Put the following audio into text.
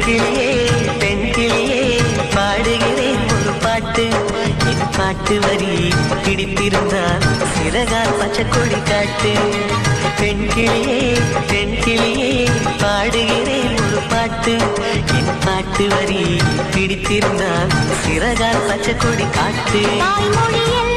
கிளியே பெண் கிளியே பாடுகிறேன் ஒரு பாட்டு என் பாட்டு வரி பிடித்திருந்தால் சிறகால் பச்சை கொடி காட்டு பெண் கிளியே பாடுகிறேன் ஒரு பாட்டு என் பாட்டு வரி பிடித்திருந்தால் சிறகால் பச்சை கொடி காட்டு தாய்மொழியில்